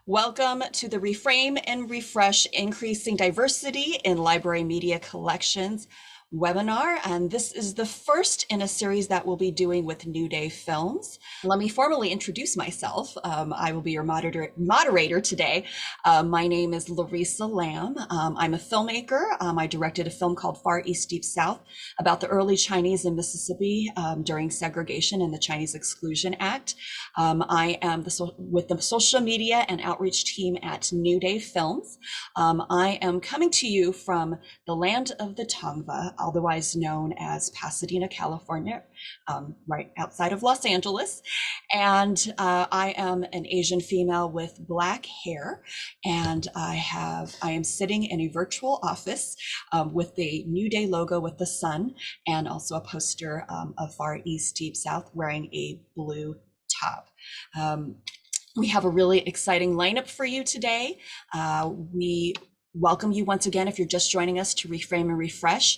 Welcome to the Reframe and Refresh Increasing Diversity in Library Media Collections webinar. And this is the first in a series that we'll be doing with New Day Films. Let me formally introduce myself. I will be your moderator today. My name is Larissa Lam. I'm a filmmaker. I directed a film called Far East, Deep South about the early Chinese in Mississippi during segregation and the Chinese Exclusion Act. I am with the social media and outreach team at New Day Films. I am coming to you from the land of the Tongva, otherwise known as Pasadena, California, right outside of Los Angeles. And I am an Asian female with Black hair, and I am sitting in a virtual office with the New Day logo with the sun, and also a poster of Far East Deep South wearing a blue top. We have a really exciting lineup for you today. We welcome you once again if you're just joining us to Reframe and Refresh.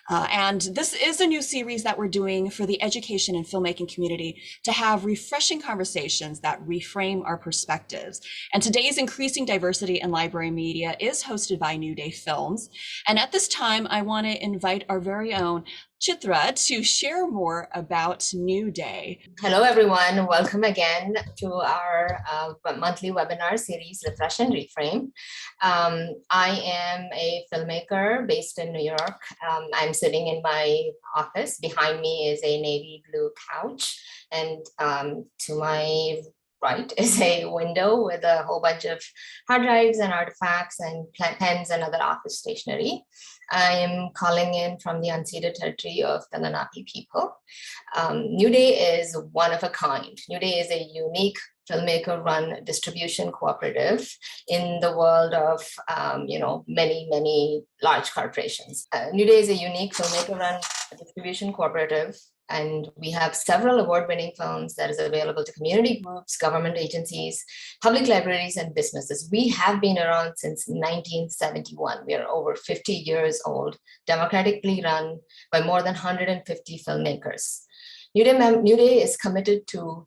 And this is a new series that we're doing for the education and filmmaking community to have refreshing conversations that reframe our perspectives. And today's Increasing Diversity in Library Media is hosted by New Day Films. And at this time, I want to invite our very own Chitra to share more about New Day. Hello, everyone. Welcome again to our monthly webinar series, Refresh and Reframe. I am a filmmaker based in New York. I'm sitting in my office. Behind me is a navy blue couch, and to my right is a window with a whole bunch of hard drives and artifacts and pens and other office stationery. I am calling in from the unceded territory of the Lenape people. New Day is one of a kind. New Day is a unique filmmaker-run distribution cooperative in the world of, many large corporations. New Day is a unique filmmaker-run distribution cooperative, and we have several award-winning films that is available to community groups, government agencies, public libraries, and businesses. We have been around since 1971. We are over 50 years old, democratically run by more than 150 filmmakers. New Day is committed to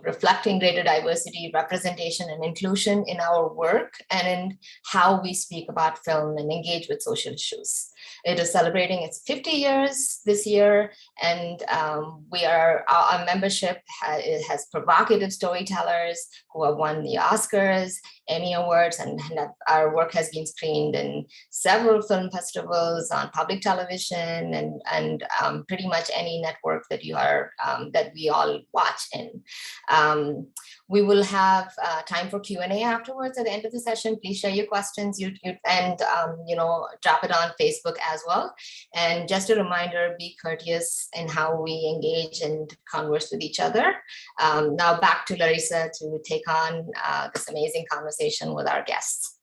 reflecting greater diversity, representation, and inclusion in our work and in how we speak about film and engage with social issues. It is celebrating its 50 years this year, and our membership has provocative storytellers who have won the Oscars, Emmy Awards, and our work has been screened in several film festivals, on public television, and pretty much any network that that we all watch in. We will have time for Q&A afterwards at the end of the session. Please share your questions and drop it on Facebook as well. And just a reminder, be courteous in how we engage and converse with each other. Now back to Larissa to take on this amazing conversation with our guests.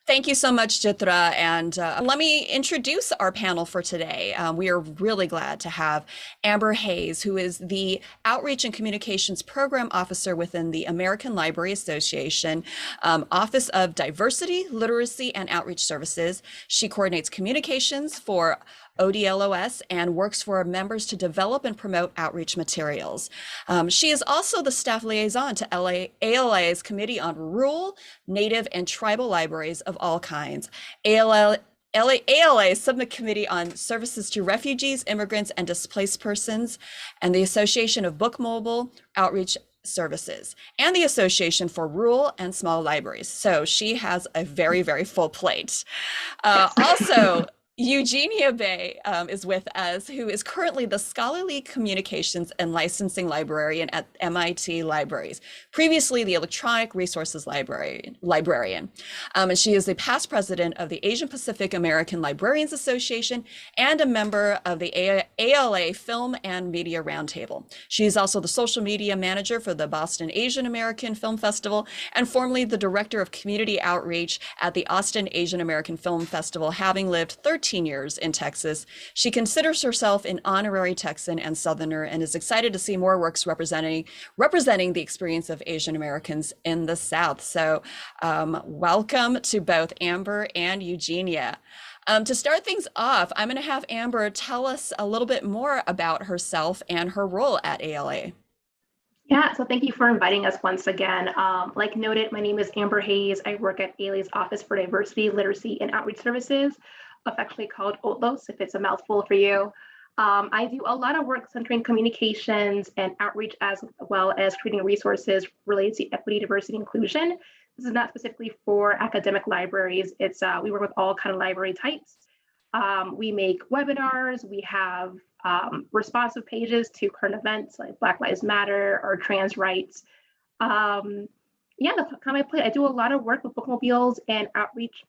Thank you so much, Chitra. And let me introduce our panel for today. We are really glad to have Amber Hayes, who is the Outreach and Communications Program Officer within the American Library Association, Office of Diversity, Literacy, and Outreach Services. She coordinates communications for ODLOS and works for members to develop and promote outreach materials. She is also the staff liaison to ALA's Committee on Rural, Native, and Tribal Libraries of all kinds. ALA Subcommittee on Services to Refugees, Immigrants, and Displaced Persons, and the Association of Book Mobile Outreach Services, and the Association for Rural and Small Libraries. So she has a very, very full plate. Also, Eugenia Beh is with us, who is currently the Scholarly Communications and Licensing Librarian at MIT Libraries, previously the Electronic Resources Librarian. And she is a past president of the Asian Pacific American Librarians Association and a member of the ALA Film and Media Roundtable. She is also the social media manager for the Boston Asian American Film Festival and formerly the director of community outreach at the Austin Asian American Film Festival, having lived 13 years in Texas. She considers herself an honorary Texan and Southerner and is excited to see more works representing the experience of Asian Americans in the South. So welcome to both Amber and Eugenia. To start things off, I'm going to have Amber tell us a little bit more about herself and her role at ALA. Yeah, so thank you for inviting us once again. Like noted, my name is Amber Hayes. I work at ALA's Office for Diversity, Literacy, and Outreach Services, affectionately called OTLOS, if it's a mouthful for you. I do a lot of work centering communications and outreach, as well as creating resources related to equity, diversity, inclusion. This is not specifically for academic libraries. It's we work with all kind of library types. We make webinars. We have responsive pages to current events like Black Lives Matter or trans rights. Yeah, that's kind of my play. I do a lot of work with bookmobiles and outreach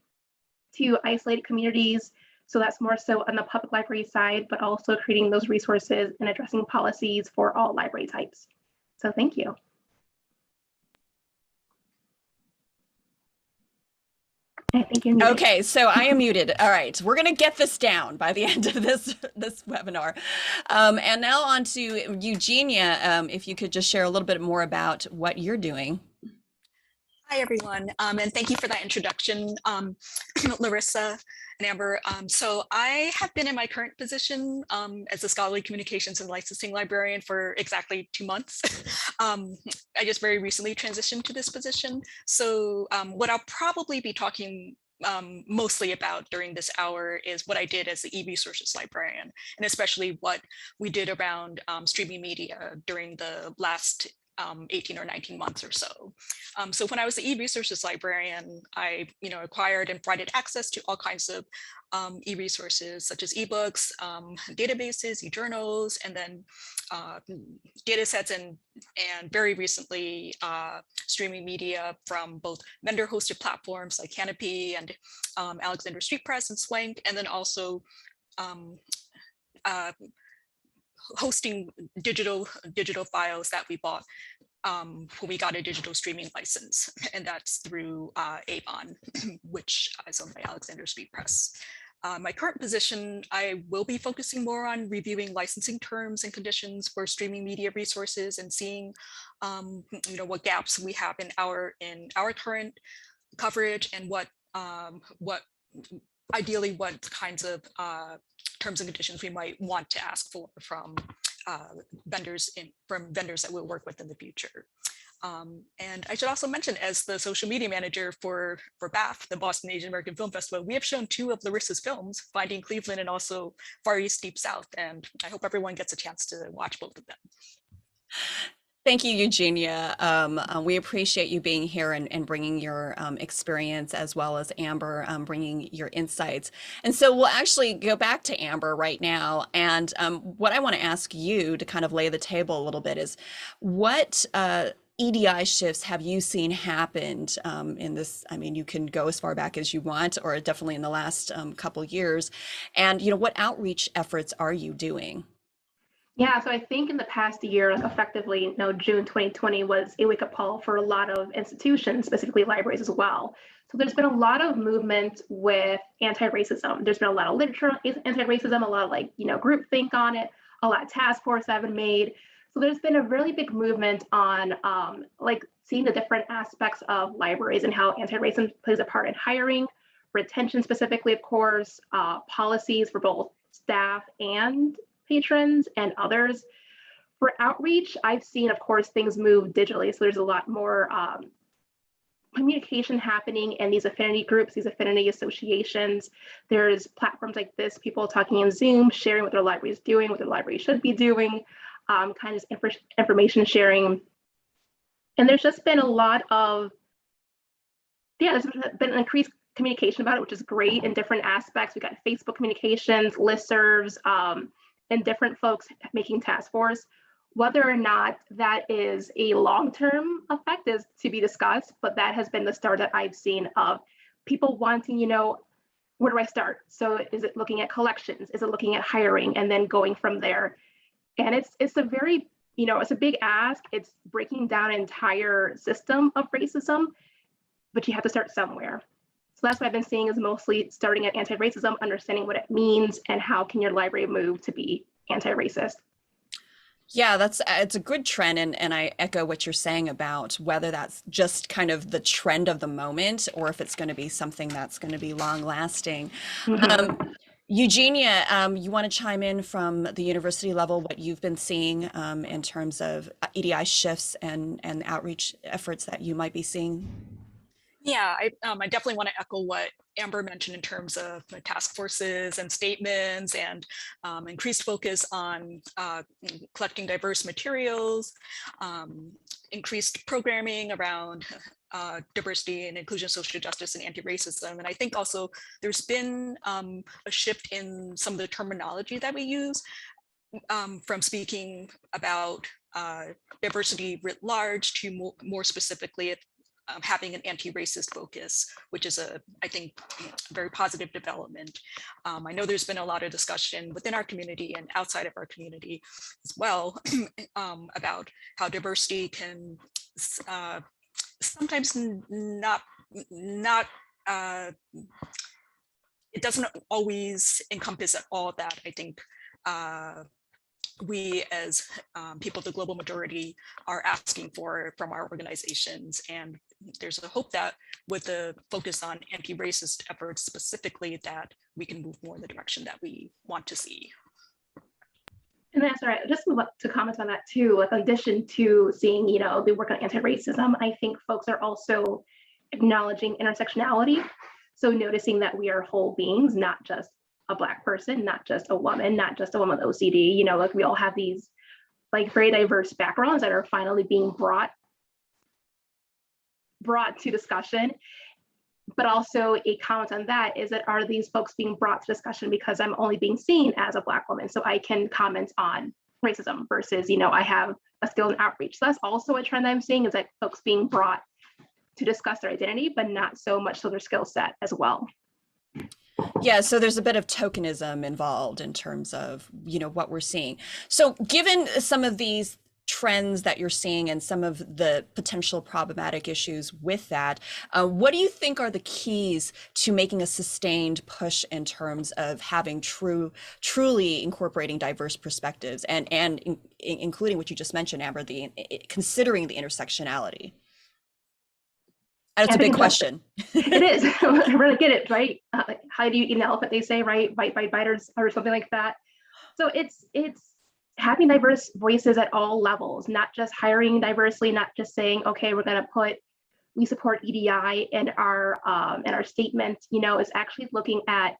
to isolated communities. So that's more so on the public library side, but also creating those resources and addressing policies for all library types. So thank you. I think you're muted. Okay, so I am muted. All right, we're going to get this down by the end of this webinar. And now on to Eugenia, if you could just share a little bit more about what you're doing. Hi, everyone, and thank you for that introduction, Larissa and Amber. So I have been in my current position as a scholarly communications and licensing librarian for exactly 2 months. I just very recently transitioned to this position. So what I'll probably be talking mostly about during this hour is what I did as the e-resources librarian, and especially what we did around streaming media during the last 18 or 19 months or so. So when I was the e-resources librarian, I acquired and provided access to all kinds of e-resources such as ebooks, databases, e-journals, and then data sets and very recently streaming media from both vendor hosted platforms like Canopy and Alexander Street Press and Swank, and then also hosting digital files that we bought when we got a digital streaming license, and that's through Avon, which is owned by Alexander Street Press. My current position, I will be focusing more on reviewing licensing terms and conditions for streaming media resources and seeing what gaps we have in our current coverage, and what ideally what kinds of terms and conditions we might want to ask for from vendors that we'll work with in the future. And I should also mention, as the social media manager for BAF, the Boston Asian American Film Festival, we have shown 2 of Larissa's films, Finding Cleveland and also Far East, Deep South, and I hope everyone gets a chance to watch both of them. Thank you, Eugenia. We appreciate you being here and bringing your experience, as well as Amber bringing your insights. And so we'll actually go back to Amber right now. And what I want to ask you to kind of lay the table a little bit is, what EDI shifts have you seen happened in this? I mean, you can go as far back as you want, or definitely in the last couple years. And, what outreach efforts are you doing? Yeah, so I think in the past year, effectively, June 2020 was a wake-up call for a lot of institutions, specifically libraries as well. So there's been a lot of movement with anti-racism. There's been a lot of literature anti-racism, a lot of groupthink on it, a lot of task forces have been made. So there's been a really big movement on seeing the different aspects of libraries and how anti-racism plays a part in hiring, retention specifically, of course, policies for both staff and patrons and others. For outreach, I've seen, of course, things move digitally. So there's a lot more communication happening in these affinity groups, these affinity associations. There's platforms like this, people talking in Zoom, sharing what their library is doing, what their library should be doing, kind of information sharing. And there's just been a lot of, there's been an increased communication about it, which is great in different aspects. We got Facebook communications, listservs, and different folks making task force. Whether or not that is a long-term effect is to be discussed, but that has been the start that I've seen of people wanting, where do I start? So is it looking at collections? Is it looking at hiring and then going from there? And it's a very, it's a big ask. It's breaking down an entire system of racism, but you have to start somewhere. So that's what I've been seeing, is mostly starting at anti-racism, understanding what it means and how can your library move to be anti-racist. Yeah, it's a good trend, and I echo what you're saying about whether that's just kind of the trend of the moment, or if it's going to be something that's going to be long lasting. Eugenia, you want to chime in from the university level, what you've been seeing in terms of EDI shifts and outreach efforts that you might be seeing? Yeah, I definitely want to echo what Amber mentioned in terms of task forces and statements and increased focus on collecting diverse materials, increased programming around diversity and inclusion, social justice, and anti-racism. And I think also there's been a shift in some of the terminology that we use from speaking about diversity writ large to more specifically having an anti-racist focus, which is I think, a very positive development. I know there's been a lot of discussion within our community and outside of our community as well about how diversity can sometimes not it doesn't always encompass all that I think we as people of the global majority are asking for from our organizations. And there's a hope that with the focus on anti-racist efforts specifically, that we can move more in the direction that we want to see. And that's all right. Just to comment on that too, like in addition to seeing, the work on anti-racism, I think folks are also acknowledging intersectionality. So noticing that we are whole beings, not just a Black person, not just a woman, not just a woman with OCD, like we all have these like very diverse backgrounds that are finally being brought to discussion. But also a comment on that is that, are these folks being brought to discussion because I'm only being seen as a Black woman, so I can comment on racism versus, I have a skill in outreach. So that's also a trend I'm seeing, is that folks being brought to discuss their identity, but not so much so their skill set as well. Yeah, so there's a bit of tokenism involved in terms of, what we're seeing. So given some of these trends that you're seeing and some of the potential problematic issues with that, what do you think are the keys to making a sustained push in terms of having truly incorporating diverse perspectives and including what you just mentioned, Amber, considering the intersectionality? That's a big question. It is. I really get it, right? How do you eat an elephant, they say, right? Bite, biters, or something like that. So it's having diverse voices at all levels, not just hiring diversely, not just saying, okay, we're going to we support EDI and our statement, is actually looking at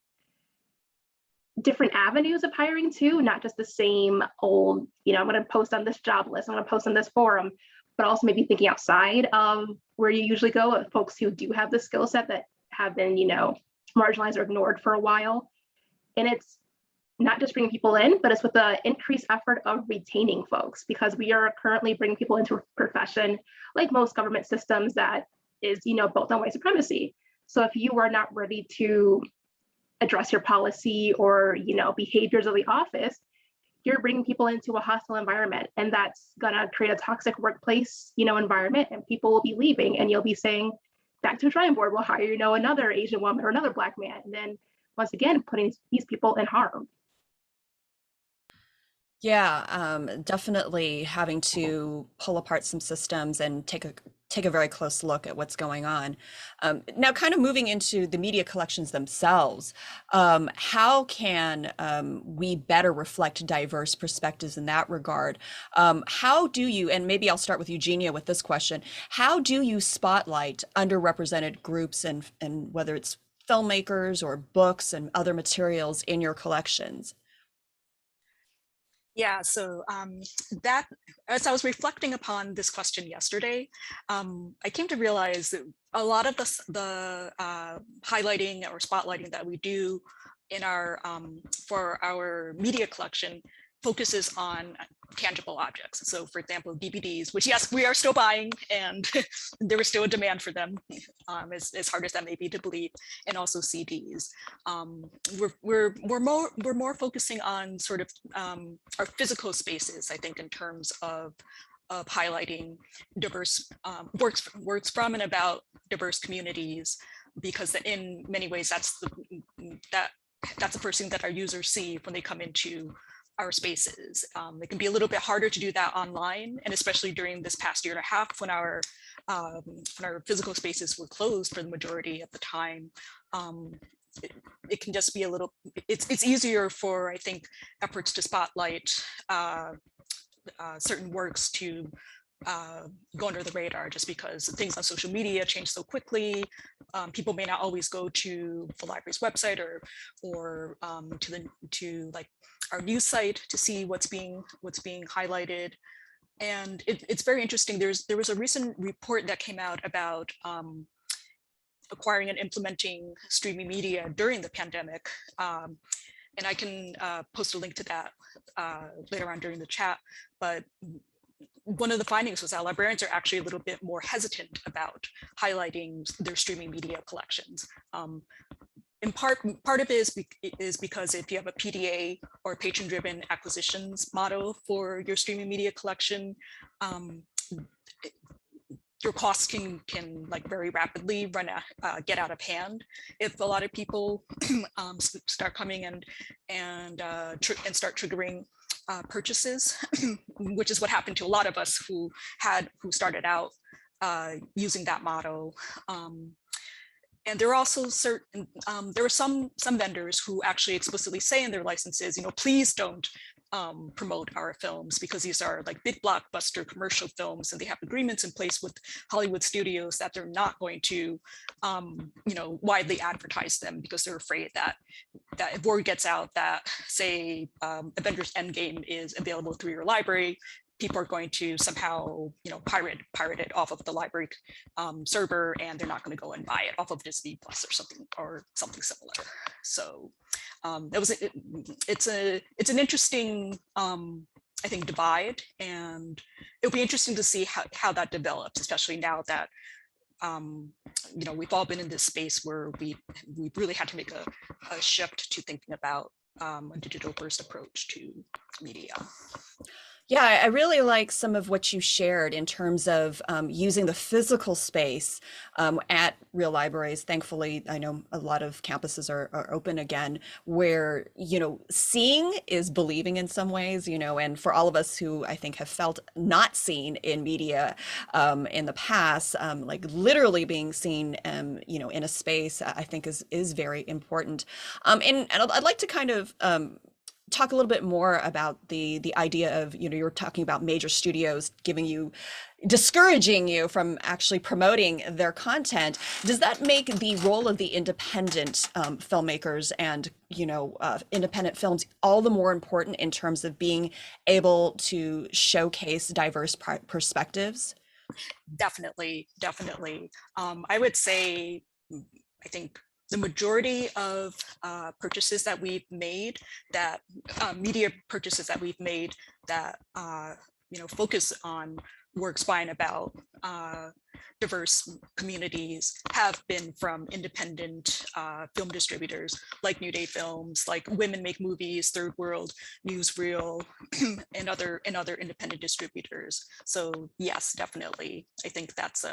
different avenues of hiring too, not just the same old, I'm going to post on this job list, I'm going to post on this forum, but also maybe thinking outside of where you usually go, of folks who do have the skill set that have been, marginalized or ignored for a while. And it's not just bringing people in, but it's with the increased effort of retaining folks, because we are currently bringing people into a profession, like most government systems, that is, built on white supremacy. So if you are not ready to address your policy or, behaviors of the office, you're bringing people into a hostile environment, and that's gonna create a toxic workplace, environment, and people will be leaving, and you'll be saying, back to the drawing board, we'll hire, another Asian woman or another Black man, and then once again, putting these people in harm. Yeah, definitely having to pull apart some systems and take a very close look at what's going on. Now, kind of moving into the media collections themselves, how can we better reflect diverse perspectives in that regard? How do you, and maybe I'll start with Eugenia with this question, how do you spotlight underrepresented groups and whether it's filmmakers or books and other materials in your collections? Yeah, so that, as I was reflecting upon this question yesterday, I came to realize that a lot of the highlighting or spotlighting that we do in for our media collection focuses on tangible objects. So for example, DVDs, which yes, we are still buying, and there is still a demand for them, as hard as that may be to believe, and also CDs. We're more focusing on sort of our physical spaces, I think, in terms of highlighting diverse works from and about diverse communities, because in many ways that's the first thing that our users see when they come into our spaces. It can be a little bit harder to do that online, and especially during this past year and a half when our when our physical spaces were closed for the majority of the time, it can just be a little, it's easier for, I think, efforts to spotlight certain works to go under the radar, just because things on social media change so quickly. People may not always go to the library's website or to like our news site to see what's being highlighted. And it's very interesting. There was a recent report that came out about acquiring and implementing streaming media during the pandemic. And I can post a link to that later on during the chat. But one of the findings was that librarians are actually a little bit more hesitant about highlighting their streaming media collections. In part of it is because if you have a PDA or patron-driven acquisitions model for your streaming media collection, your costs can like very rapidly get out of hand if a lot of people start coming and start triggering purchases, which is what happened to a lot of us who started out using that model. And there are also certain, there were some vendors who actually explicitly say in their licenses, please don't promote our films, because these are like big blockbuster commercial films, and they have agreements in place with Hollywood studios that they're not going to, widely advertise them, because they're afraid that if word gets out that, say, Avengers Endgame is available through your library, people are going to somehow, pirate it off of the library server, and they're not going to go and buy it off of Disney Plus or something similar. So it's an interesting, I think, divide, and it'll be interesting to see how that develops, especially now that we've all been in this space where we really had to make a shift to thinking about a digital first approach to media. Yeah, I really like some of what you shared in terms of using the physical space at real libraries. Thankfully, I know a lot of campuses are open again, where, seeing is believing in some ways, and for all of us who I think have felt not seen in media in the past, like literally being seen, in a space, I think is very important. And I'd like to kind of talk a little bit more about the idea of, you're talking about major studios discouraging you from actually promoting their content. Does that make the role of the independent filmmakers and, independent films all the more important in terms of being able to showcase diverse perspectives? Definitely. I would say, I think the majority of purchases that we've made, that media purchases that we've made that focus on works by and about diverse communities have been from independent film distributors like New Day Films, like Women Make Movies, Third World, Newsreel, and other independent distributors. So yes, definitely, I think that's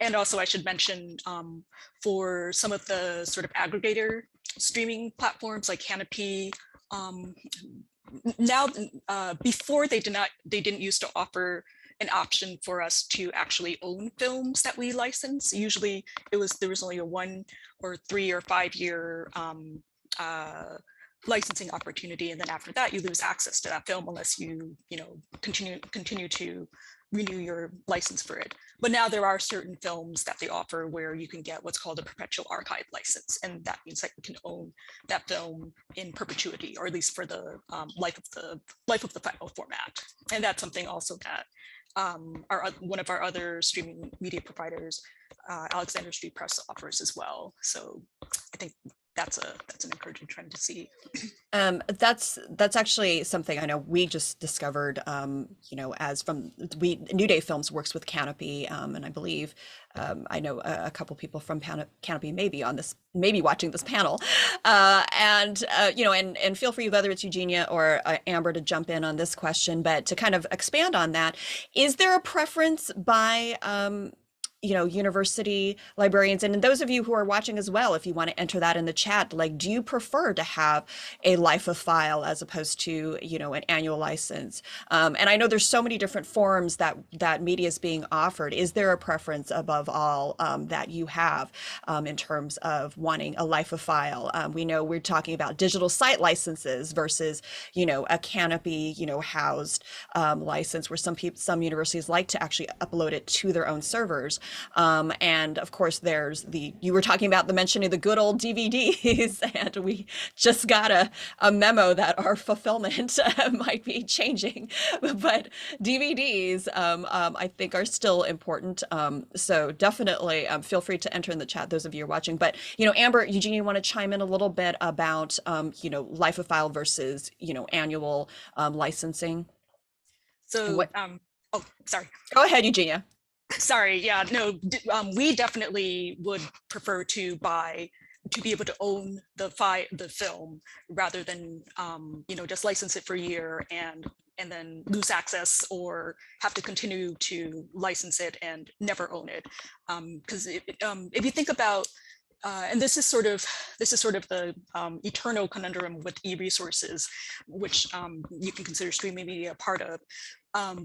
and also I should mention, for some of the sort of aggregator streaming platforms like Canopy, now before they didn't used to offer an option for us to actually own films that we license. Usually there was only a 1 or 3 or 5 year licensing opportunity, and then after that you lose access to that film unless you continue to renew your license for it. But now there are certain films that they offer where you can get what's called a perpetual archive license, and that means that you can own that film in perpetuity, or at least for the life of the final format. And that's something also that one of our other streaming media providers, Alexander Street Press, offers as well. So I think that's an encouraging trend to see. That's actually something I know we just discovered, New Day Films works with Canopy, and I believe I know a couple people from Canopy maybe watching this panel, and feel free, whether it's Eugenia or Amber, to jump in on this question, but to kind of expand on that, is there a preference by university librarians, and those of you who are watching as well, if you want to enter that in the chat, like, do you prefer to have a life of file as opposed to, an annual license? And I know there's so many different forms that media is being offered. Is there a preference above all that you have in terms of wanting a life of file? We know we're talking about digital site licenses versus, a canopy, housed license, where some universities like to actually upload it to their own servers. And of course, there's you were talking about the mentioning the good old DVDs, and we just got a memo that our fulfillment might be changing, but DVDs, I think, are still important. So definitely feel free to enter in the chat, those of you who are watching. But, Amber, Eugenia, you want to chime in a little bit about, life of file versus, annual licensing? So, oh, sorry. Go ahead, Eugenia. Sorry, yeah, no, we definitely would prefer to be able to own the film rather than just license it for a year and then lose access or have to continue to license it and never own it. Because if you think about, and this is sort of the eternal conundrum with e-resources, which you can consider streaming media a part of.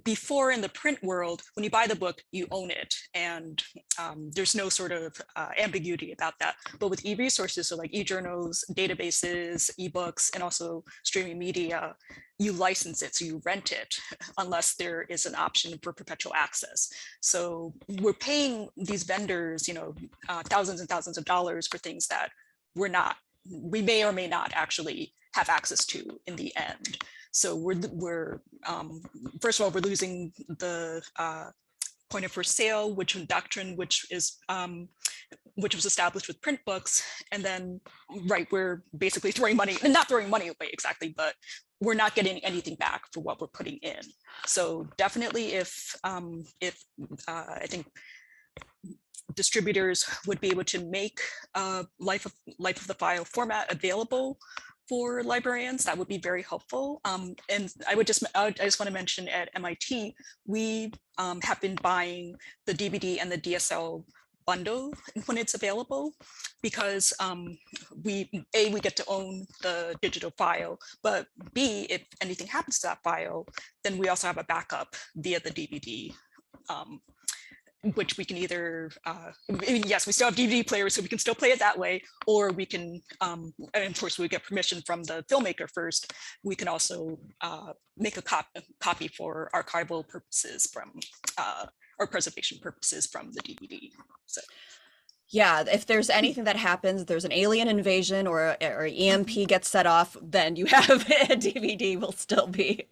Before, in the print world, when you buy the book, you own it, and there's no sort of ambiguity about that. But with e-resources, so like e-journals, databases, ebooks, and also streaming media, you license it, so you rent it, unless there is an option for perpetual access. So we're paying these vendors, thousands and thousands of dollars for things that we may or may not actually have access to in the end. So we're first of all, we're losing the point of first sale, which doctrine, which was established with print books, and then we're basically not throwing money away exactly, but we're not getting anything back for what we're putting in. So definitely, if I think distributors would be able to make life of the file format available for librarians, that would be very helpful. And I just want to mention, at MIT, we have been buying the DVD and the DSL bundle when it's available, because we get to own the digital file, but B, if anything happens to that file, then we also have a backup via the DVD. Which we can either, yes, we still have DVD players, so we can still play it that way, or we can, and of course we get permission from the filmmaker first, we can also make a copy for archival purposes or preservation purposes from the DVD. So. Yeah, if there's anything that happens, there's an alien invasion or EMP gets set off, then you have a DVD will still be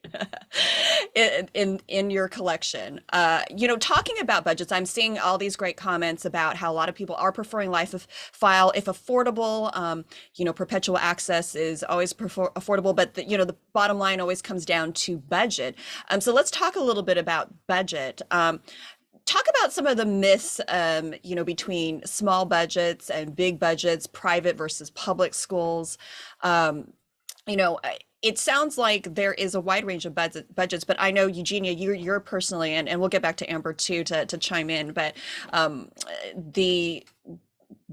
in your collection. Talking about budgets, I'm seeing all these great comments about how a lot of people are preferring life of file if affordable. Perpetual access is always affordable, but the bottom line always comes down to budget. So let's talk a little bit about budget. Talk about some of the myths, between small budgets and big budgets, private versus public schools. It sounds like there is a wide range of budgets, but I know, Eugenia, you're personally, and we'll get back to Amber too to chime in, but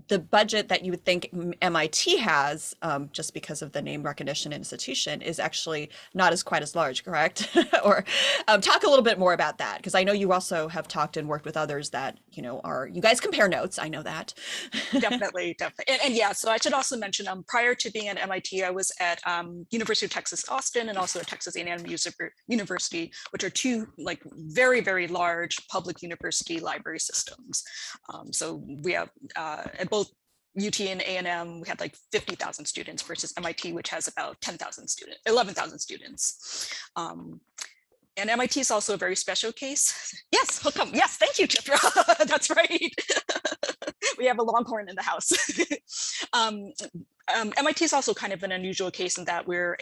the budget that you would think MIT has, just because of the name recognition institution, is actually not quite as large, correct? Or talk a little bit more about that, because I know you also have talked and worked with others that, you guys compare notes. I know that. Definitely. And yeah, so I should also mention, prior to being at MIT, I was at University of Texas, Austin, and also at Texas A&M University, which are two very, very large public university library systems. So we have at both UT and A&M, we had 50,000 students versus MIT, which has about 11,000 students. And MIT is also a very special case. Yes, welcome. Yes, thank you, Chitra. That's right. We have a Longhorn in the house. MIT is also kind of an unusual case in that we're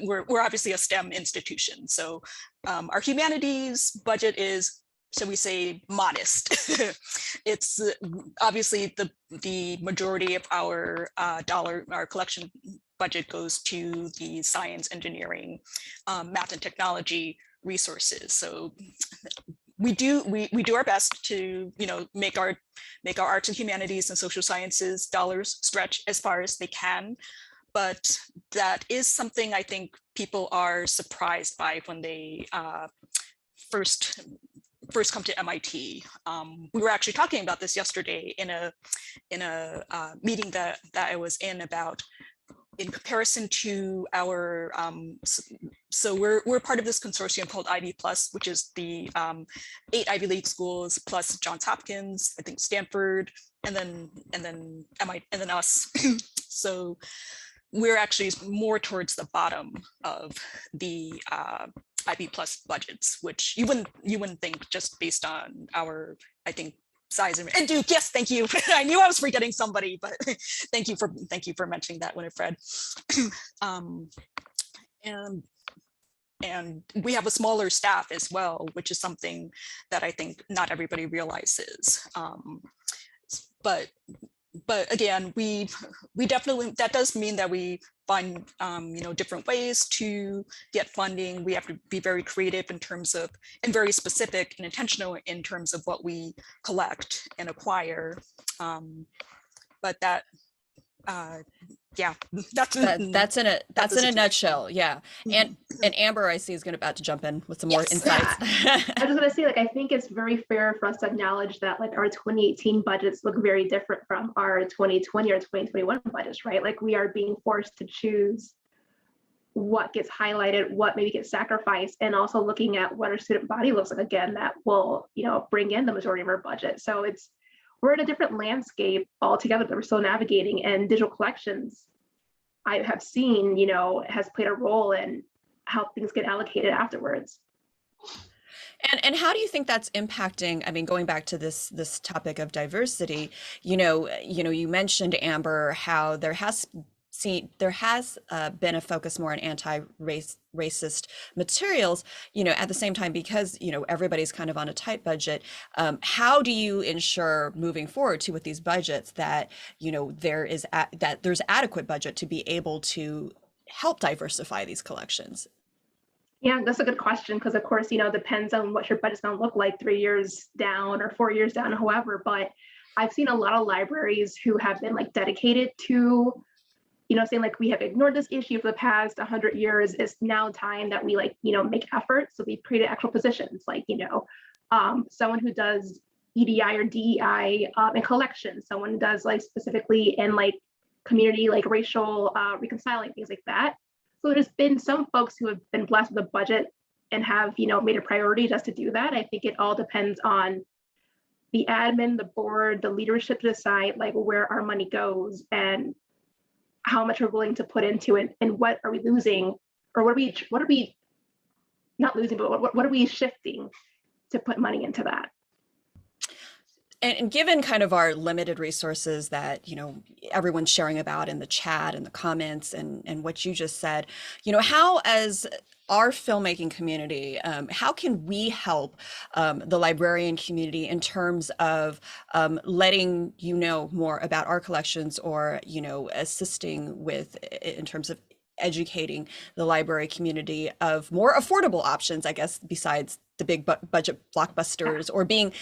we're obviously a STEM institution. So our humanities budget is, shall we say, modest. It's obviously the majority of our our collection budget goes to the science, engineering, math and technology resources. So we do our best to, make our arts and humanities and social sciences dollars stretch as far as they can. But that is something I think people are surprised by when they first come to MIT. We were actually talking about this yesterday in a meeting that I was in, about in comparison to our, so we're part of this consortium called Ivy Plus, which is the 8 Ivy League schools plus Johns Hopkins, I think Stanford, and then MIT, and then us. So we're actually more towards the bottom of the Ivy Plus budgets, which you wouldn't think just based on our, I think, size and Duke. Yes, thank you. I knew I was forgetting somebody, but thank you for mentioning that, Winifred. And we have a smaller staff as well, which is something that I think not everybody realizes. But again, we definitely, that does mean that we find different ways to get funding. We have to be very creative in terms of, and very specific and intentional in terms of what we collect and acquire. But that, yeah, that's in a nutshell. Yeah. And Amber, I see, is about to jump in with some more insights. I was going to say, I think it's very fair for us to acknowledge that our 2018 budgets look very different from our 2020 or 2021 budgets, right? We are being forced to choose what gets highlighted, what maybe gets sacrificed, and also looking at what our student body looks like, again, that will, bring in the majority of our budget. So we're in a different landscape altogether that we're still navigating, and digital collections, I have seen, has played a role in how things get allocated afterwards. And how do you think that's impacting? I mean, going back to this topic of diversity, you mentioned, Amber, how there has been a focus more on anti-racist materials, at the same time, because, everybody's kind of on a tight budget. How do you ensure moving forward with these budgets that, that there's adequate budget to be able to help diversify these collections? Yeah, that's a good question, because of course, depends on what your budget's going to look like 3 years down or 4 years down, however. But I've seen a lot of libraries who have been dedicated to, saying we have ignored this issue for the past 100 years. It's now time that we make efforts. So we've created actual positions, someone who does EDI or DEI in collections, someone who does specifically in community, racial reconciling, things like that. So there's been some folks who have been blessed with a budget and have, made a priority just to do that. I think it all depends on the admin, the board, the leadership to decide where our money goes and how much we're willing to put into it, and what are we losing, or what are we not losing, but what are we shifting to put money into that. And given kind of our limited resources that, everyone's sharing about in the chat and the comments and what you just said, how, as our filmmaking community, how can we help the librarian community in terms of letting more about our collections, or, assisting with, in terms of educating the library community of more affordable options, I guess, besides the big budget blockbusters, or being,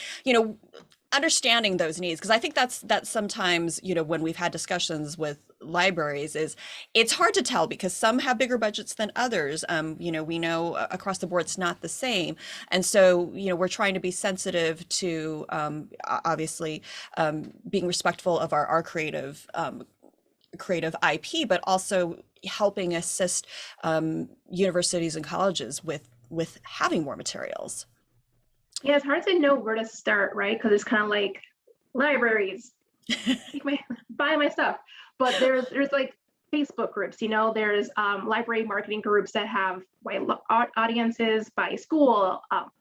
understanding those needs? Because I think that's sometimes, when we've had discussions with libraries, is it's hard to tell, because some have bigger budgets than others. We know across the board it's not the same. And so, we're trying to be sensitive to, obviously, being respectful of our creative IP, but also helping assist universities and colleges with having more materials. Yeah, it's hard to know where to start, right? Because it's kind of libraries, buy my stuff. But there's Facebook groups, there's library marketing groups that have white audiences by school,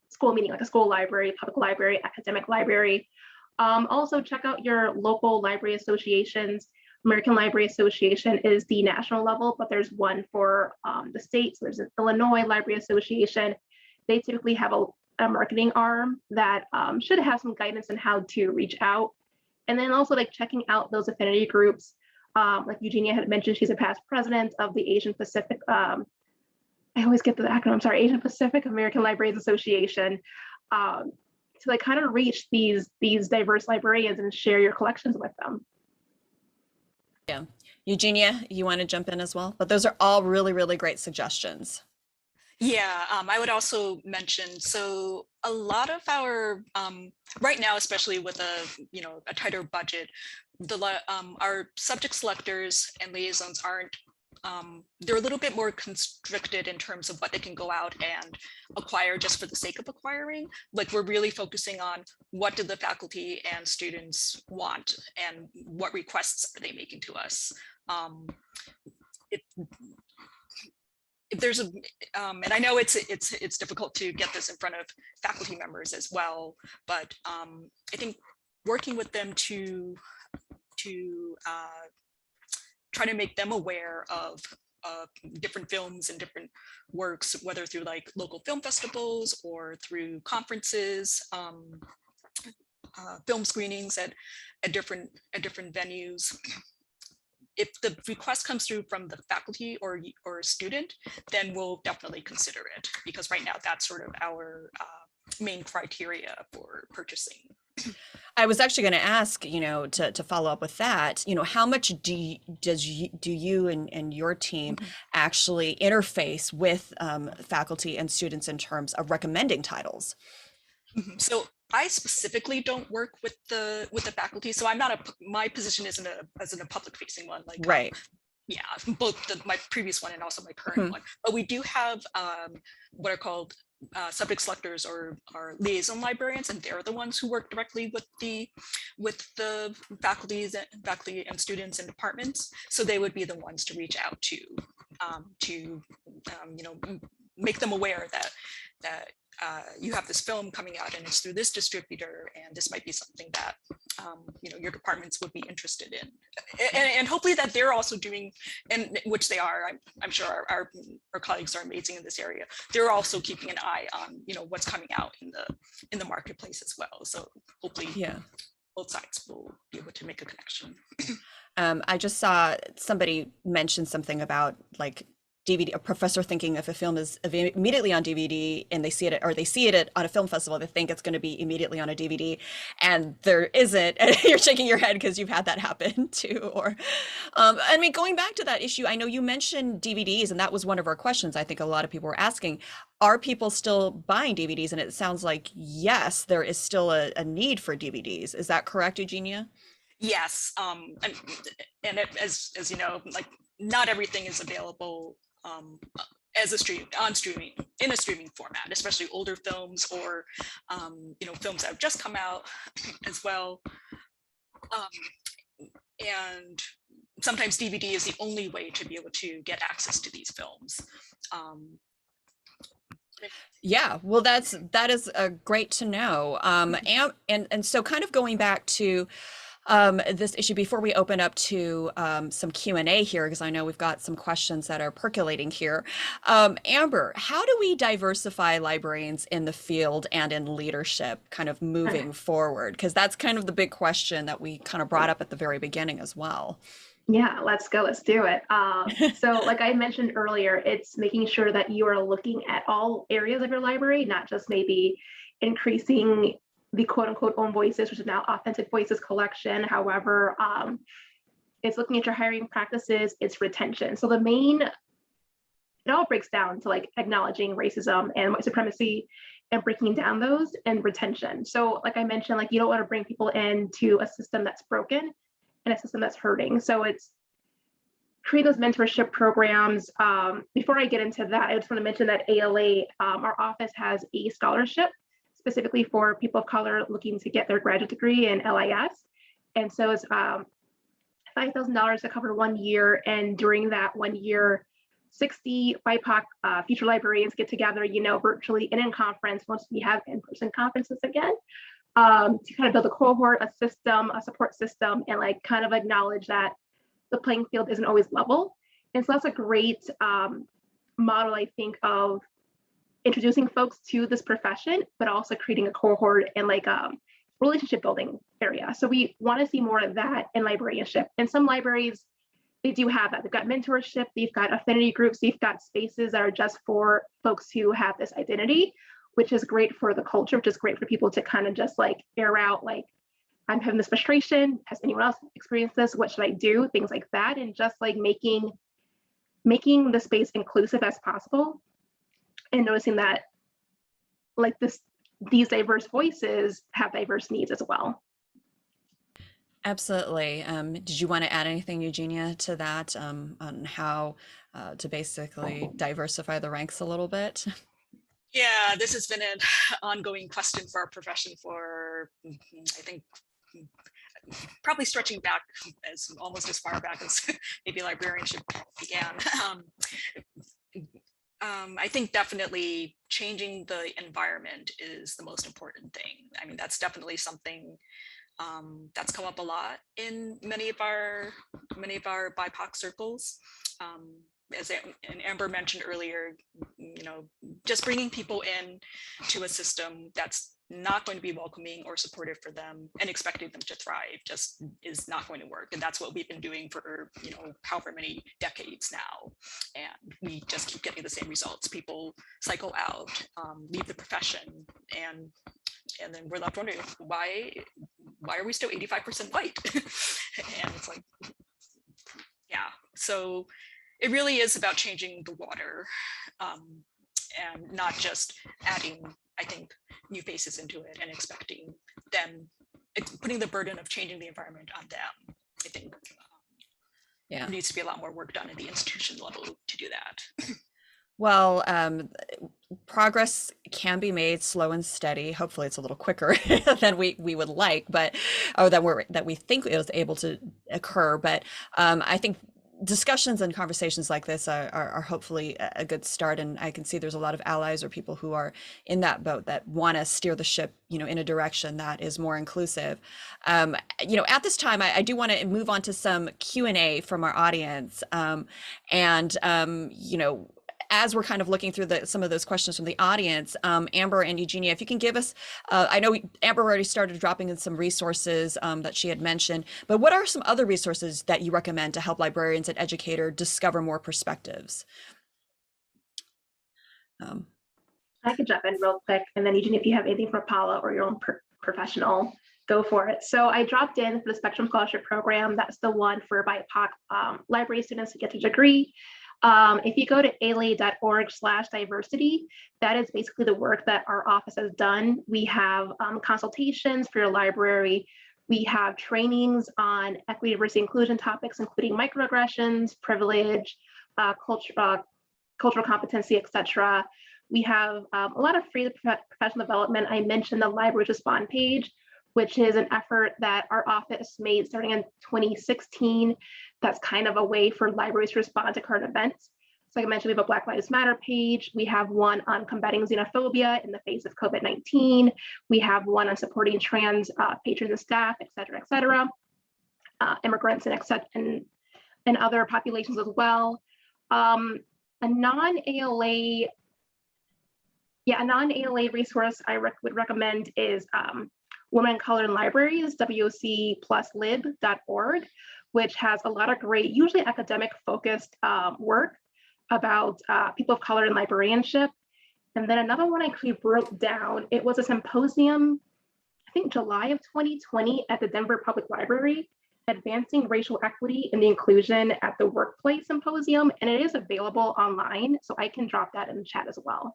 school meaning a school library, public library, academic library. Also check out your local library associations. American Library Association is the national level, but there's one for the states. There's an Illinois Library Association. They typically have a marketing arm that should have some guidance on how to reach out. And then also checking out those affinity groups. Like Eugenia had mentioned, she's a past president of the Asian Pacific, I always get the acronym, sorry, Asian Pacific American Libraries Association. to like kind of reach these diverse librarians and share your collections with them. Yeah. Eugenia, you want to jump in as well? But those are all really, really great suggestions. Yeah, I would also mention, so a lot of our, right now, especially with a tighter budget, our subject selectors and liaisons aren't, they're a little bit more constricted in terms of what they can go out and acquire just for the sake of acquiring. Like, we're really focusing on what do the faculty and students want and what requests are they making to us. If there's a, and I know it's difficult to get this in front of faculty members as well, but I think working with them to try to make them aware of different films and different works, whether through like local film festivals or through conferences, film screenings at different venues. If the request comes through from the faculty or a student, then we'll definitely consider it, because right now that's sort of our main criteria for purchasing. I was actually going to ask, to follow up with that, how much do you and your team actually interface with faculty and students in terms of recommending titles? So I specifically don't work with the faculty, so I'm not my position isn't a public facing one, like right. Yeah, both my previous one and also my current one. But we do have what are called subject selectors or liaison librarians, and they're the ones who work directly with the faculty and students and departments. So they would be the ones to reach out to make them aware that you have this film coming out and it's through this distributor, and this might be something that your departments would be interested in, and hopefully that they're also doing, and which they are. I'm sure our colleagues are amazing in this area. They're also keeping an eye on what's coming out in the marketplace as well. So hopefully, both sides will be able to make a connection. I just saw somebody mention something about like DVD, a professor thinking if a film is immediately on DVD and they see it on a film festival, they think it's going to be immediately on a DVD, and there isn't. And you're shaking your head because you've had that happen too. Or, I mean, going back to that issue, I know you mentioned DVDs, and that was one of our questions. I think a lot of people were asking, are people still buying DVDs? And it sounds like, yes, there is still a need for DVDs. Is that correct, Eugenia? Yes, and as you know, like not everything is available as a streaming in a streaming format, especially older films or films that have just come out as well. And sometimes DVD is the only way to be able to get access to these films. Yeah, well, that is great to know. And so kind of going back to this issue before we open up to some Q&A here, because I know we've got some questions that are percolating here. Amber, how do we diversify librarians in the field and in leadership kind of moving forward? Because that's kind of the big question that we kind of brought up at the very beginning as well. Yeah, let's go. Let's do it. So like I mentioned earlier, it's making sure that you are looking at all areas of your library, not just maybe increasing the quote unquote own voices, which is now authentic voices collection. However, it's looking at your hiring practices, it's retention. So it all breaks down to like acknowledging racism and white supremacy and breaking down those, and retention. So like I mentioned, like you don't want to bring people into a system that's broken and a system that's hurting. So it's creating those mentorship programs. Before I get into that, I just want to mention that ALA, our office has a scholarship specifically for people of color looking to get their graduate degree in LIS. And so it's $5,000 to cover 1 year. And during that 1 year, 60 BIPOC future librarians get together, virtually and in conference once we have in-person conferences again, to kind of build a cohort, a system, a support system, and like kind of acknowledge that the playing field isn't always level. And so that's a great model, I think, of introducing folks to this profession, but also creating a cohort and like relationship building area. So we want to see more of that in librarianship. And some libraries, they do have that. They've got mentorship, they've got affinity groups, they've got spaces that are just for folks who have this identity, which is great for the culture, which is great for people to kind of just like air out, like, I'm having this frustration. Has anyone else experienced this? What should I do? Things like that. And just like making the space inclusive as possible, and noticing that like these diverse voices have diverse needs as well. Absolutely. Did you want to add anything, Eugenia, to that, on how to basically diversify the ranks a little bit? Yeah, this has been an ongoing question for our profession for, I think, probably stretching back as almost as far back as maybe librarianship began. I think definitely changing the environment is the most important thing. I mean, that's definitely something that's come up a lot in many of our BIPOC circles. As Amber mentioned earlier, you know, just bringing people in to a system that's not going to be welcoming or supportive for them and expecting them to thrive just is not going to work. And that's what we've been doing for, you know, however many decades now. And we just keep getting the same results. People cycle out, leave the profession, and then we're left wondering why are we still 85% white? And it's like, yeah. So it really is about changing the water, and not just adding, I think, new faces into it and expecting them, putting the burden of changing the environment on them. I think there needs to be a lot more work done at the institution level to do that. Well, progress can be made slow and steady. Hopefully it's a little quicker than we would like, but, or that we think it was able to occur. But I think discussions and conversations like this are hopefully a good start. And I can see there's a lot of allies or people who are in that boat that want to steer the ship, you know, in a direction that is more inclusive. You know, at this time, I do want to move on to some Q&A from our audience. You know, as we're kind of looking through some of those questions from the audience, Amber and Eugenia, if you can give us, I know Amber already started dropping in some resources that she had mentioned, but what are some other resources that you recommend to help librarians and educators discover more perspectives? I could jump in real quick, and then Eugenia, if you have anything for Paula or your own professional, go for it. So I dropped in for the Spectrum Scholarship Program. That's the one for BIPOC library students to get a degree. If you go to ala.org/diversity, that is basically the work that our office has done. We have consultations for your library. We have trainings on equity, diversity, inclusion topics, including microaggressions, privilege, cultural competency, etc. We have a lot of free professional development. I mentioned the Library Respond page, which is an effort that our office made starting in 2016. That's kind of a way for libraries to respond to current events. So like I mentioned, we have a Black Lives Matter page. We have one on combating xenophobia in the face of COVID-19. We have one on supporting trans patrons and staff, et cetera, immigrants and other populations as well. A non-ALA resource I would recommend is Women of Color in Libraries, WOC+lib.org, which has a lot of great, usually academic focused work about people of color in librarianship. And then another one I actually wrote down, it was a symposium, I think July of 2020 at the Denver Public Library, Advancing Racial Equity and the Inclusion at the Workplace Symposium, and it is available online, so I can drop that in the chat as well.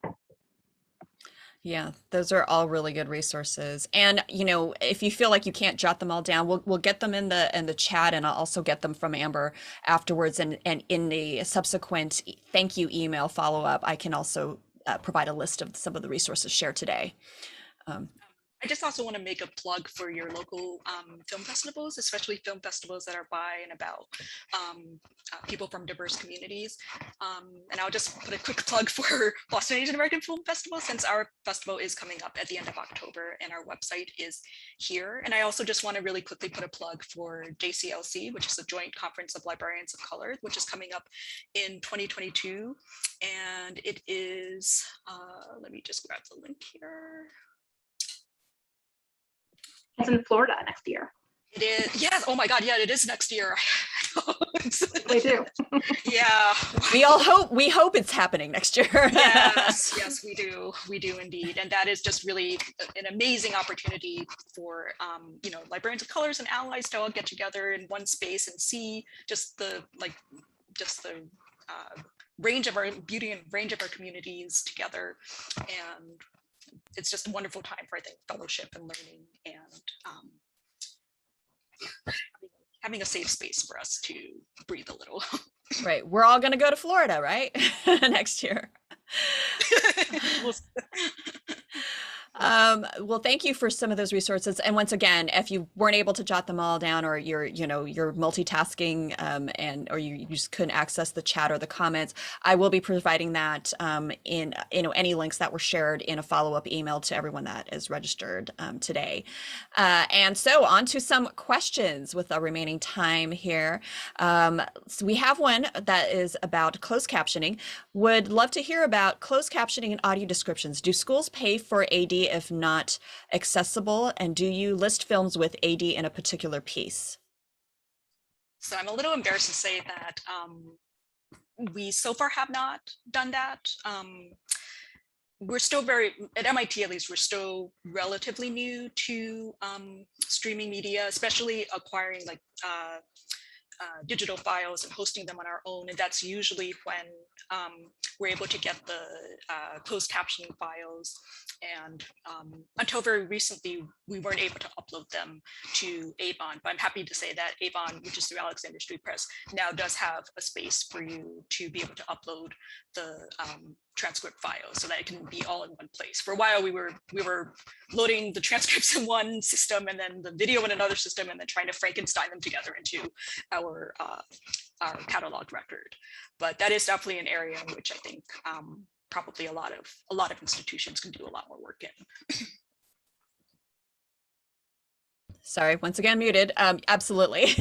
Yeah, those are all really good resources. And, you know, if you feel like you can't jot them all down, we'll get them in the chat, and I'll also get them from Amber afterwards. And in the subsequent thank you email follow-up, I can also provide a list of some of the resources shared today. I just also want to make a plug for your local film festivals, especially film festivals that are by and about people from diverse communities. And I'll just put a quick plug for Boston Asian American Film Festival, since our festival is coming up at the end of October and our website is here. And I also just want to really quickly put a plug for JCLC, which is the Joint Conference of Librarians of Color, which is coming up in 2022. And it is, let me just grab the link here. It's in Florida next year. It is, yes. Oh my God, yeah, it is next year. They do. Yeah. We hope it's happening next year. Yes, we do indeed, and that is just really an amazing opportunity for librarians of colors and allies to all get together in one space and see just the range of our beauty and range of our communities together. And it's just a wonderful time for, I think, fellowship and learning, and having a safe space for us to breathe a little. Right. We're all going to go to Florida, right? Next year. Well, thank you for some of those resources. And once again, if you weren't able to jot them all down, or you're multitasking, or you just couldn't access the chat or the comments, I will be providing that in any links that were shared in a follow-up email to everyone that is registered today. And so on to some questions with our remaining time here. So we have one that is about closed captioning. Would love to hear about closed captioning and audio descriptions. Do schools pay for AD if not accessible? And do you list films with AD in a particular piece? So I'm a little embarrassed to say that we so far have not done that. We're still at MIT at least, we're still relatively new to streaming media, especially acquiring like digital files and hosting them on our own. And that's usually when we're able to get the closed captioning files. And until very recently, we weren't able to upload them to Avon. But I'm happy to say that Avon, which is through Alexander Street Press, now does have a space for you to be able to upload the transcript files so that it can be all in one place. For a while, we were loading the transcripts in one system and then the video in another system, and then trying to Frankenstein them together into our catalog record. But that is definitely an area in which I think probably a lot of institutions can do a lot more work in. Sorry, once again muted. Absolutely.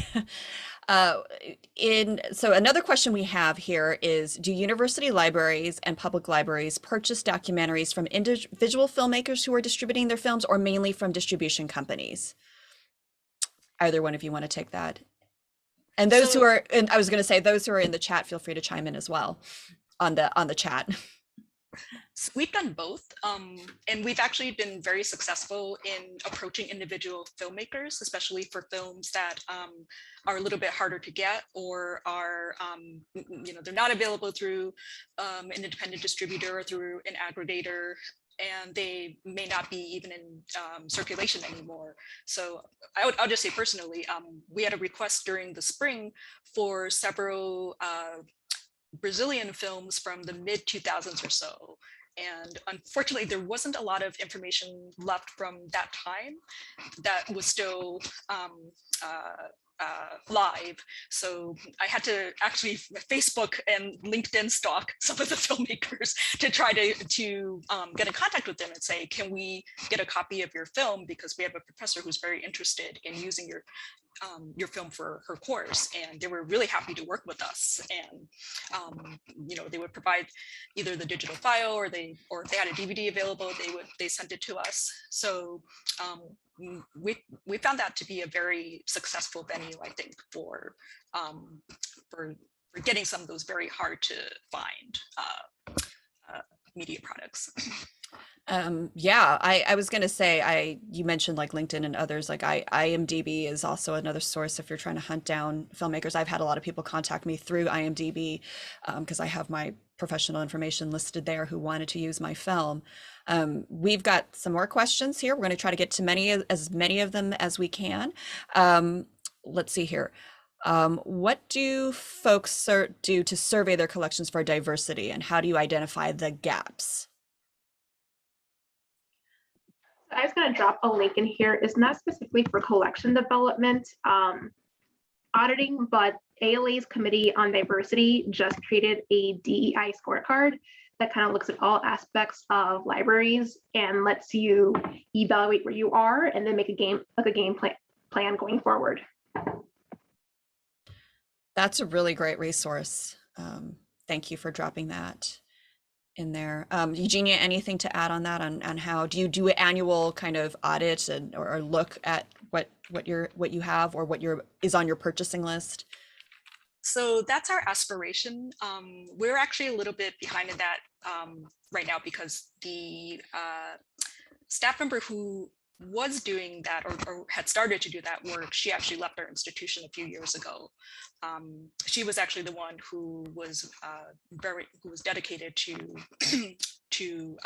So another question we have here is, do university libraries and public libraries purchase documentaries from individual filmmakers who are distributing their films, or mainly from distribution companies? Either one of you want to take that? And those who are, and I was going to say, those who are in the chat, feel free to chime in as well on the chat. So we've done both, and we've actually been very successful in approaching individual filmmakers, especially for films that are a little bit harder to get, or are they're not available through an independent distributor or through an aggregator, and they may not be even in circulation anymore. So I'll just say personally, we had a request during the spring for several Brazilian films from the mid 2000s or so. And unfortunately, there wasn't a lot of information left from that time that was still live. So I had to actually Facebook and LinkedIn stalk some of the filmmakers to try to get in contact with them and say, can we get a copy of your film? Because we have a professor who's very interested in using your film for her course, and they were really happy to work with us. And they would provide either the digital file, or if they had a DVD available, they sent it to us. So we found that to be a very successful venue, I think, for getting some of those very hard to find media products. Yeah, I was going to say, you mentioned like LinkedIn and others, like IMDb is also another source if you're trying to hunt down filmmakers. I've had a lot of people contact me through IMDb because I have my professional information listed there who wanted to use my film. We've got some more questions here. We're going to try to get to as many of them as we can. Let's see here. What do folks do to survey their collections for diversity, and how do you identify the gaps? I was going to drop a link in here. It's not specifically for collection development auditing, but ALA's Committee on Diversity just created a DEI scorecard that kind of looks at all aspects of libraries and lets you evaluate where you are and then make a game plan going forward. That's a really great resource. Thank you for dropping that in there. Eugenia, anything to add on that, on how do you do an annual kind of audit or look at what you have or what is on your purchasing list? So that's our aspiration. We're actually a little bit behind in that right now because the staff member who was doing that or had started to do that work, she actually left our institution a few years ago. She was actually the one who was dedicated to to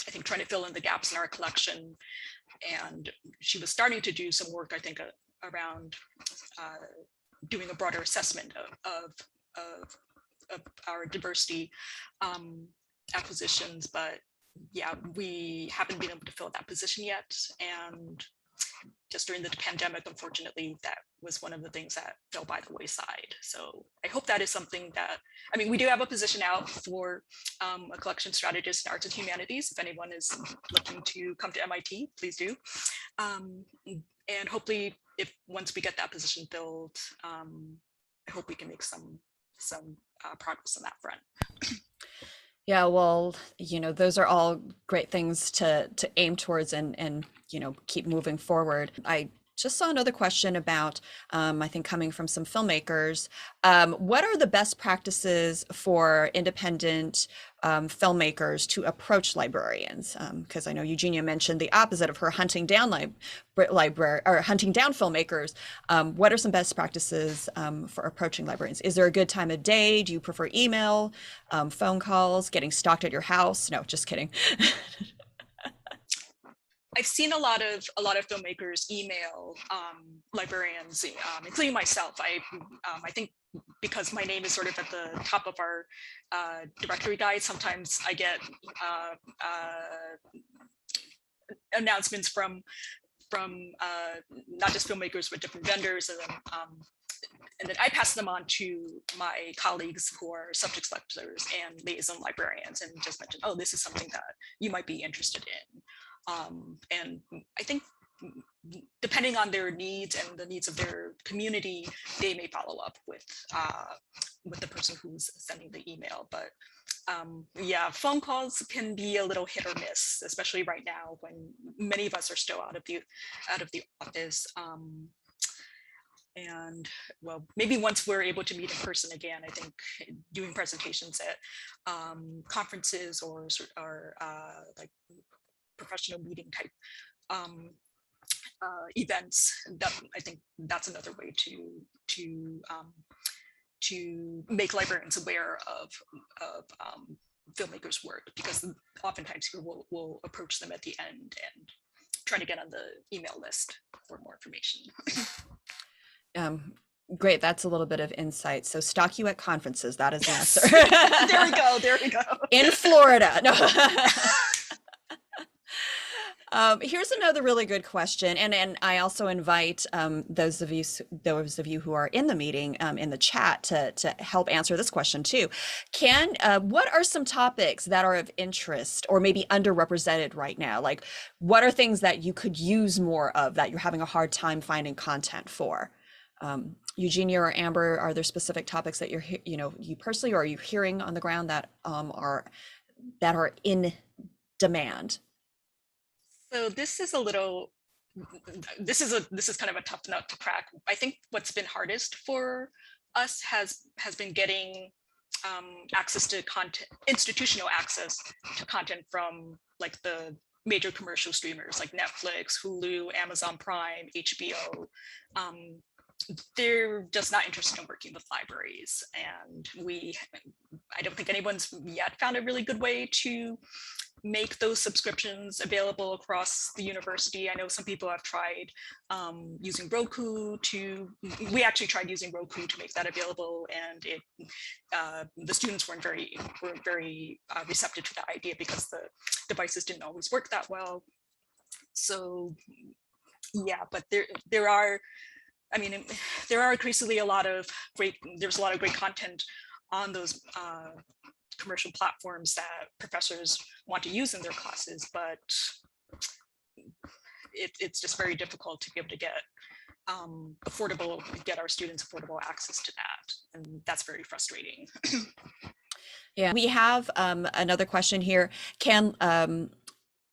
I think trying to fill in the gaps in our collection, and she was starting to do some work, I think, around doing a broader assessment of our diversity acquisitions, but yeah, we haven't been able to fill that position yet. And just during the pandemic, unfortunately, that was one of the things that fell by the wayside. So I hope that is something that, I mean, we do have a position out for a collection strategist in arts and humanities. If anyone is looking to come to MIT, please do. And hopefully, if once we get that position filled, I hope we can make some progress on that front. Yeah, well, those are all great things to aim towards and keep moving forward. I just saw another question about, I think coming from some filmmakers. What are the best practices for independent filmmakers to approach librarians? Because I know Eugenia mentioned the opposite of her hunting down hunting down filmmakers. What are some best practices for approaching librarians? Is there a good time of day? Do you prefer email, phone calls, getting stalked at your house? No, just kidding. I've seen a lot of filmmakers email librarians, including myself. I think because my name is sort of at the top of our directory guide, sometimes I get announcements from not just filmmakers but different vendors, and then I pass them on to my colleagues who are subject selectors and liaison librarians, and just mention, oh, this is something that you might be interested in. And I think depending on their needs and the needs of their community, they may follow up with the person who's sending the email. But yeah, phone calls can be a little hit or miss, especially right now when many of us are still out of the office. And well, maybe once we're able to meet in person again, I think doing presentations at conferences or like professional meeting type events, that I think that's another way to make librarians aware of filmmakers' work, because oftentimes we'll approach them at the end and try to get on the email list for more information. Great, that's a little bit of insight. So stalk you at conferences, that is the answer. There we go. In Florida. No. Here's another really good question, and I also invite those of you who are in the meeting in the chat to help answer this question too. What are some topics that are of interest or maybe underrepresented right now? Like, what are things that you could use more of that you're having a hard time finding content for? Eugenia or Amber, are there specific topics that you personally, or are you hearing on the ground that are in demand? So this is kind of a tough nut to crack. I think what's been hardest for us has been getting access to content, institutional access to content from like the major commercial streamers like Netflix, Hulu, Amazon Prime, HBO. They're just not interested in working with libraries, and I don't think anyone's yet found a really good way to make those subscriptions available across the university. I know some people have tried using Roku we actually tried using Roku to make that available, and the students weren't very receptive to the idea because the devices didn't always work that well. So yeah, but there are increasingly a lot of great content on those commercial platforms that professors want to use in their classes, but it's just very difficult to be able to get our students affordable access to that, and that's very frustrating. Yeah, we have another question here.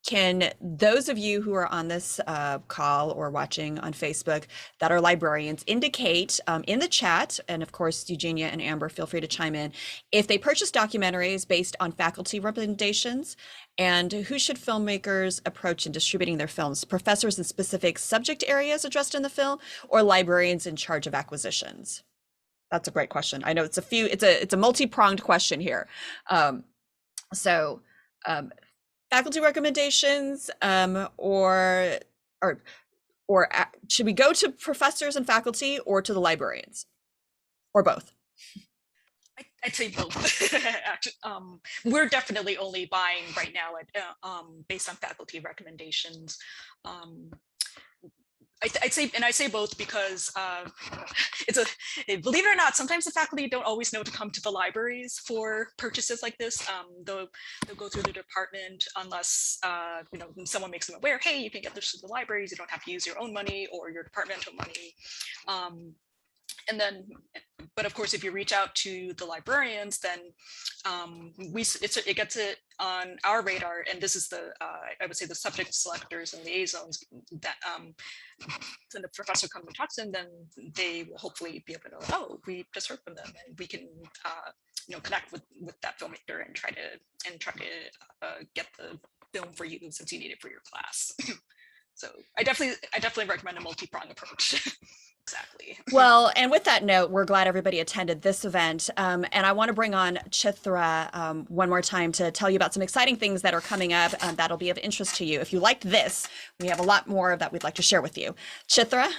can those of you who are on this call or watching on Facebook that are librarians indicate in the chat, and of course, Eugenia and Amber, feel free to chime in, if they purchase documentaries based on faculty recommendations, and who should filmmakers approach in distributing their films? Professors in specific subject areas addressed in the film, or librarians in charge of acquisitions? That's a great question. I know it's a multi-pronged question here. So faculty recommendations, or should we go to professors and faculty or to the librarians, or both? I'd say both. Actually, we're definitely only buying right now based on faculty recommendations. I'd say both because believe it or not, sometimes the faculty don't always know to come to the libraries for purchases like this. They'll go through the department unless someone makes them aware, hey, you can get this to the libraries, you don't have to use your own money or your departmental money. But of course, if you reach out to the librarians, then it gets it on our radar, and this is I would say the subject selectors and liaisons that when the professor comes and talks to them, then they will hopefully be able to know, oh, we just heard from them, and we can connect with that filmmaker and try to get the film for you since you need it for your class. So I definitely recommend a multi-pronged approach. Exactly. Well, and with that note, we're glad everybody attended this event. And I want to bring on Chitra one more time to tell you about some exciting things that are coming up that'll be of interest to you. If you liked this, we have a lot more that we'd like to share with you. Chitra?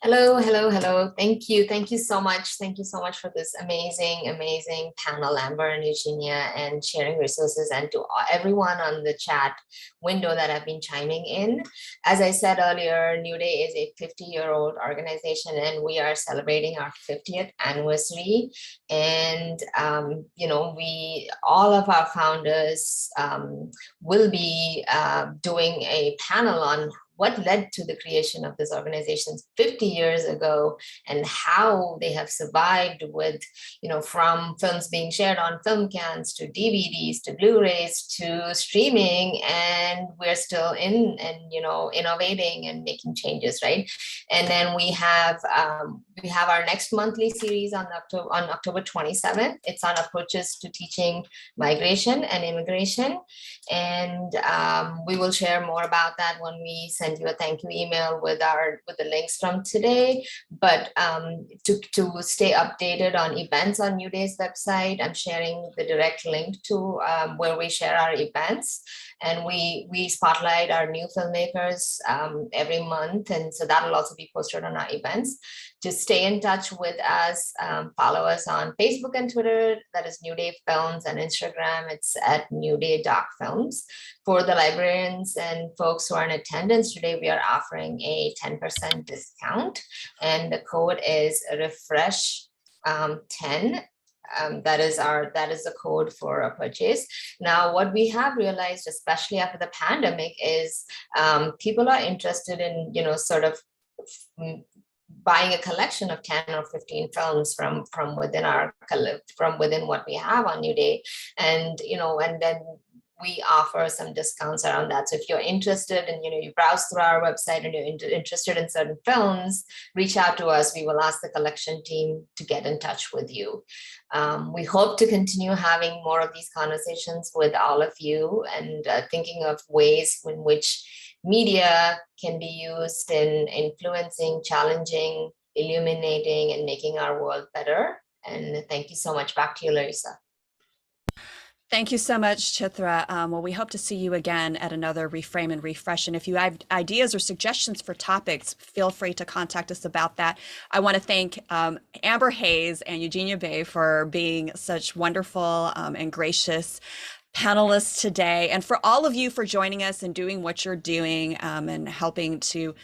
Hello. Thank you so much. Thank you so much for this amazing panel, Amber and Eugenia, and sharing resources, and to everyone on the chat window that have been chiming in. As I said earlier, New Day is a 50-year-old organization, and we are celebrating our 50th anniversary. And all of our founders will be doing a panel on what led to the creation of this organization 50 years ago, and how they have survived with, from films being shared on film cans to DVDs to Blu-rays to streaming, and we're still innovating and making changes, right? And then we have our next monthly series on October 27th. It's on approaches to teaching migration and immigration, and we will share more about that when we send you a thank you email with the links from today. But to stay updated on events on New Day's website, I'm sharing the direct link to where we share our events, and we spotlight our new filmmakers every month, and so that'll also be posted on our events. To stay in touch with us, follow us on Facebook and Twitter. That is New Day Films, and Instagram, it's at New Day Doc Films. For the librarians and folks who are in attendance today, we are offering a 10% discount, and the code is refresh 10. That is the code for a purchase. Now, what we have realized, especially after the pandemic, is people are interested in sort of buying a collection of 10 or 15 films from within what we have on New Day, and then we offer some discounts around that. So if you're interested and you browse through our website and you're interested in certain films, reach out to us. We will ask the collection team to get in touch with you. We hope to continue having more of these conversations with all of you, and thinking of ways in which media can be used in influencing, challenging, illuminating, and making our world better. And thank you so much. Back to you, Larissa. Thank you so much, Chitra. Well, we hope to see you again at another Reframe and Refresh. And if you have ideas or suggestions for topics, feel free to contact us about that. I want to thank Amber Hayes and Eugenia Beh for being such wonderful and gracious panelists today, and for all of you for joining us and doing what you're doing and helping to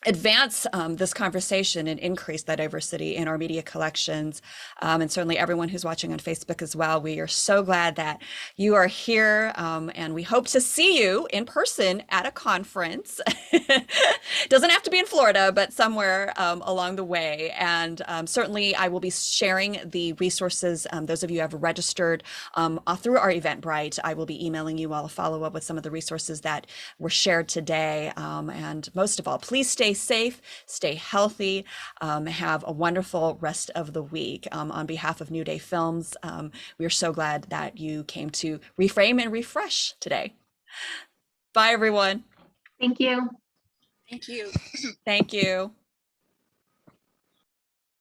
advance this conversation and increase that diversity in our media collections. And certainly everyone who's watching on Facebook as well. We are so glad that you are here, and we hope to see you in person at a conference. Doesn't have to be in Florida, but somewhere along the way. And certainly I will be sharing the resources. Those of you who have registered through our Eventbrite, I will be emailing you all a follow-up with some of the resources that were shared today. And most of all, please stay safe, stay healthy, have a wonderful rest of the week. On behalf of New Day Films, we are so glad that you came to Reframe and Refresh today. Bye, everyone. Thank you. Thank you. Thank you.